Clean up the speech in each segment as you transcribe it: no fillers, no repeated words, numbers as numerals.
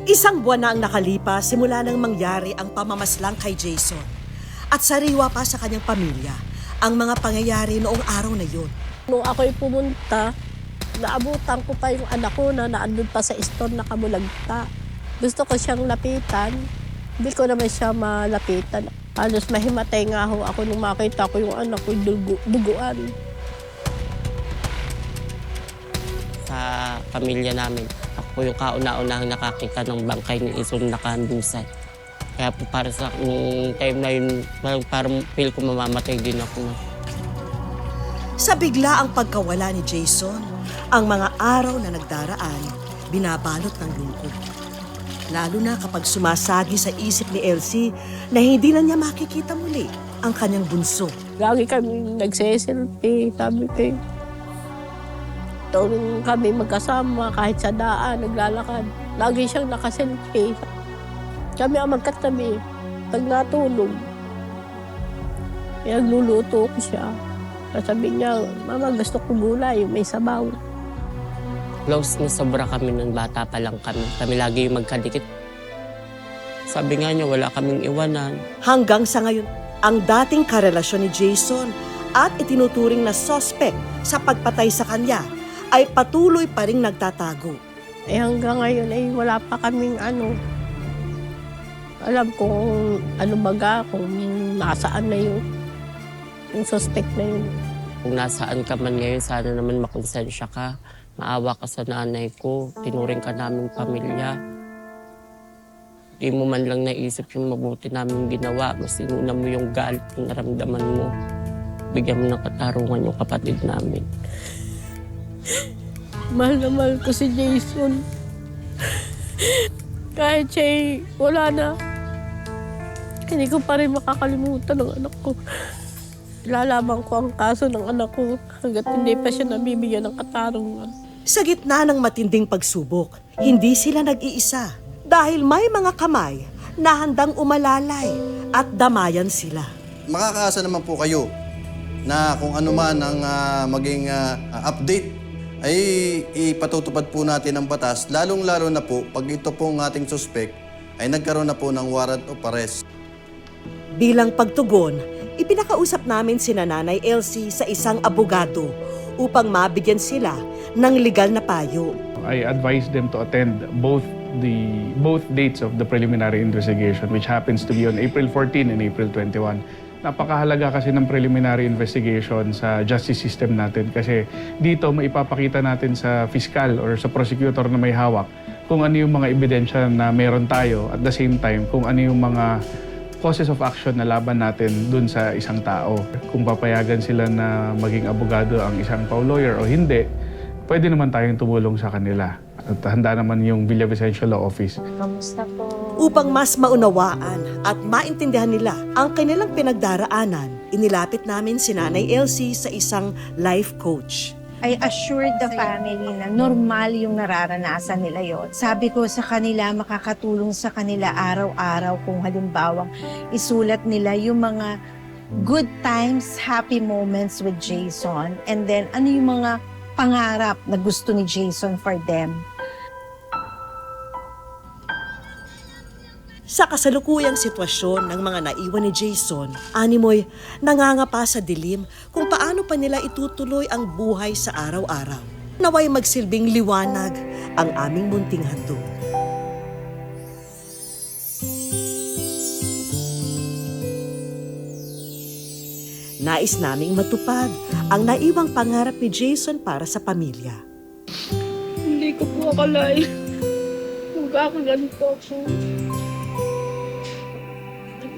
Isang buwan na ang nakalipas simula nang mangyari ang pamamaslang kay Jason. At sariwa pa sa kanyang pamilya ang mga pangyayari noong araw na yun. Nung ako'y pumunta, naabutan ko pa yung anak ko na naandun pa sa store na kamulagta. Gusto ko siyang lapitan, hindi ko naman siya malapitan. Halos mahimatay nga ho ako nung makita ko yung anak ko duguan. Sa pamilya namin, ako yung kauna-unahang nakakita ng bangkay ni Ison nakahandusay. Kaya po para sa time na yun, parang feel ko mamamatay din ako. Sa bigla ang pagkawala ni Jason, ang mga araw na nagdaraan, binabalot ng lungkot. Lalo na kapag sumasagi sa isip ni Elsie na hindi na niya makikita muli ang kanyang bunso. Lagi kami nagsiselfie, sabi ko. Tuwing kami magkasama, kahit sa daan, naglalakad, lagi siyang nakaselfie. Kami ang magkatabi. Pag natulog, nagluluto ko siya. Sabi niya, Mama, gusto ko gulay, may sabaw. Close na sobra kami nung bata pa lang kami. Kami lagi yung magkadikit. Sabi nga niya, wala kaming iwanan. Hanggang sa ngayon, ang dating karelasyon ni Jason at itinuturing na suspect sa pagpatay sa kanya ay patuloy pa ring nagtatago. Hanggang ngayon ay wala pa kaming alam kung ano baga, kung nasaan na yung suspect na yun. Kung nasaan ka man ngayon, sana naman makonsensya ka. Maawa ka sa nanay ko. Tinuring ka namin pamilya. Di mo man lang naisip yung mabuti namin ginawa. Mas inuna mo yung galit yung naramdaman mo. Bigyan mo ng katarungan yung kapatid namin. Mahal na mahal ko si Jason. Kahit siya'y wala na, hindi ko pa rin makakalimutan ng anak ko. Lalaban ko ang kaso ng anak ko hanggat hindi pa siya nabibigyan ng katarungan. Sa gitna ng matinding pagsubok, hindi sila nag-iisa dahil may mga kamay na handang umalalay at damayan sila. Makakaasa naman po kayo na kung ano man ang maging update ay ipatutupad po natin ang batas, lalong-lalo na po pag ito pong ating suspect ay nagkaroon na po ng warrant of arrest. Bilang pagtugon, ipinakausap namin sina Nanay Elsie sa isang abogado upang mabigyan sila ng legal na payo. I advise them to attend both dates of the preliminary investigation, which happens to be on April 14 and April 21. Napakahalaga kasi ng preliminary investigation sa justice system natin kasi dito maipapakita natin sa fiscal or sa prosecutor na may hawak kung ano yung mga ebidensya na meron tayo, at the same time kung ano yung mga causes of action na laban natin dun sa isang tao. Kung papayagan sila na maging abogado ang isang lawyer o hindi, pwede naman tayong tumulong sa kanila. At handa naman yung Villavicencio Law Office. Kamusta po? Upang mas maunawaan at maintindihan nila ang kanilang pinagdaraanan, inilapit namin si Nanay Elsie sa isang life coach. I assured the family na normal yung nararanasan nila yon. Sabi ko sa kanila, makakatulong sa kanila araw-araw kung halimbawang isulat nila yung mga good times, happy moments with Jason, and then ano yung mga pangarap na gusto ni Jason for them. Sa kasalukuyang sitwasyon ng mga naiwan ni Jason, animoy nangangapa sa dilim kung paano pa nila itutuloy ang buhay sa araw-araw. Naway magsilbing liwanag ang aming munting handog. Nais naming matupad ang naiwang pangarap ni Jason para sa pamilya. Hindi ko po akalain. Magkakaganito ako.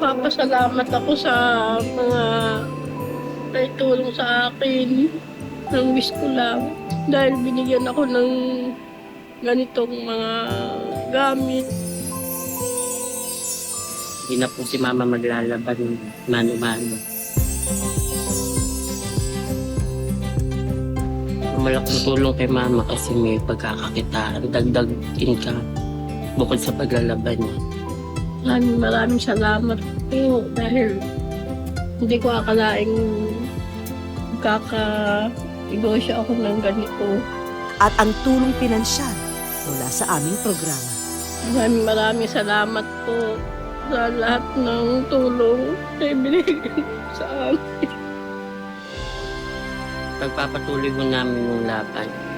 Nagpapasalamat ako sa mga naitulong sa akin. Ang wish ko lang. Dahil binigyan ako ng ganitong mga gamit. Hindi na po si Mama maglalaban mano-mano. Malaking tulong kay Mama kasi may pagkakakitaan, dagdag income bukod sa paglalaban niya. Maraming salamat po dahil hindi ko akalaing negosyo ako ng ganito. At ang tulong pinansyal mula sa aming programa. Maraming salamat po sa lahat ng tulong na ibinigay sa amin. Pagpapatuloy mo namin yung laban.